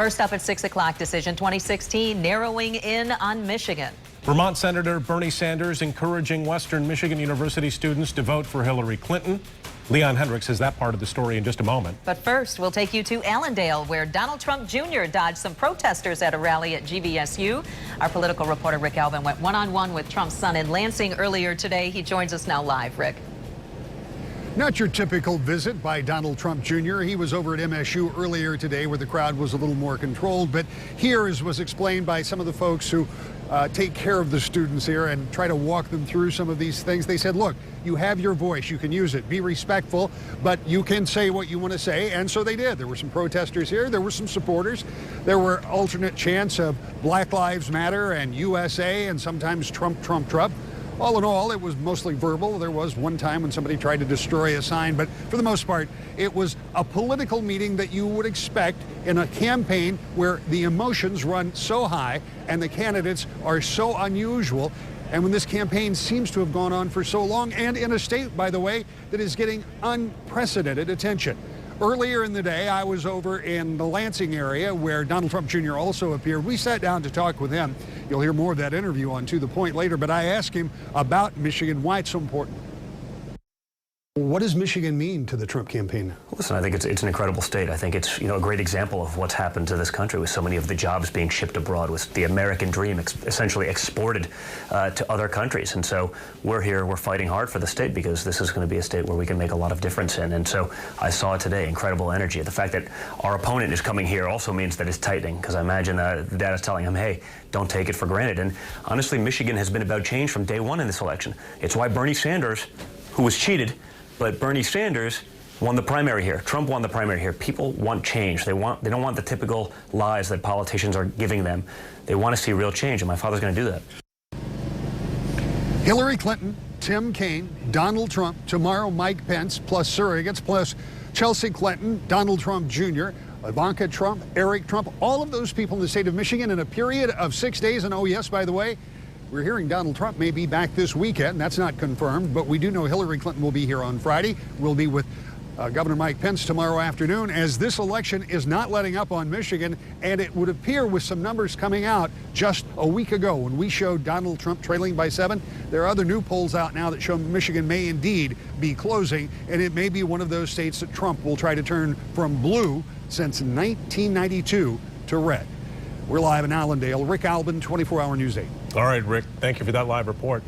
First up at 6 o'clock, decision 2016 narrowing in on Michigan. Vermont Senator Bernie Sanders encouraging Western Michigan University students to vote for Hillary Clinton. Leon Hendricks has that part of the story in just a moment. But first, we'll take you to Allendale, where Donald Trump Jr. dodged some protesters at a rally at GVSU. Our political reporter Rick Alvin went one-on-one with Trump's son in Lansing earlier today. He joins us now live. Rick. Not your typical visit by Donald Trump Jr. He was over at MSU earlier today where the crowd was a little more controlled. But here, as was explained by some of the folks who take care of the students here and try to walk them through some of these things, they said, look, you have your voice, you can use it, be respectful, but you can say what you want to say. And so they did. There were some protesters here, there were some supporters, there were alternate chants of Black Lives Matter and USA and sometimes Trump, Trump, Trump. All in all, it was mostly verbal. There was one time when somebody tried to destroy a sign, but for the most part, it was a political meeting that you would expect in a campaign where the emotions run so high and the candidates are so unusual. And when this campaign seems to have gone on for so long, and in a state, by the way, that is getting unprecedented attention. Earlier in the day, I was over in the Lansing area where Donald Trump Jr. also appeared. We sat down to talk with him. You'll hear more of that interview on To The Point later, but I asked him about Michigan, why it's so important. What does Michigan mean to the Trump campaign? Listen, I think it's an incredible state. I think it's a great example of what's happened to this country with so many of the jobs being shipped abroad, with the American dream essentially exported to other countries. And so we're here, we're fighting hard for the state because this is going to be a state where we can make a lot of difference in. And so I saw it today, incredible energy. The fact that our opponent is coming here also means that it's tightening, because I imagine the data is telling him, hey, don't take it for granted. And honestly, Michigan has been about change from day one in this election. It's why Bernie Sanders, who was cheated, but Bernie Sanders won the primary here. Trump won the primary here. People want change. They don't want the typical lies that politicians are giving them. They want to see real change, and my father's going to do that. Hillary Clinton, Tim Kaine, Donald Trump, tomorrow Mike Pence, plus surrogates, plus Chelsea Clinton, Donald Trump Jr., Ivanka Trump, Eric Trump, all of those people in the state of Michigan in a period of 6 days. And oh yes, by the way, we're hearing Donald Trump may be back this weekend. That's not confirmed, but we do know Hillary Clinton will be here on Friday. We'll be with Governor Mike Pence tomorrow afternoon, as this election is not letting up on Michigan. And it would appear, with some numbers coming out just a week ago when we showed Donald Trump trailing by 7, there are other new polls out now that show Michigan may indeed be closing, and it may be one of those states that Trump will try to turn from blue since 1992 to red. We're live in Allendale. Rick Albin, 24 Hour News 8. All right, Rick, thank you for that live report.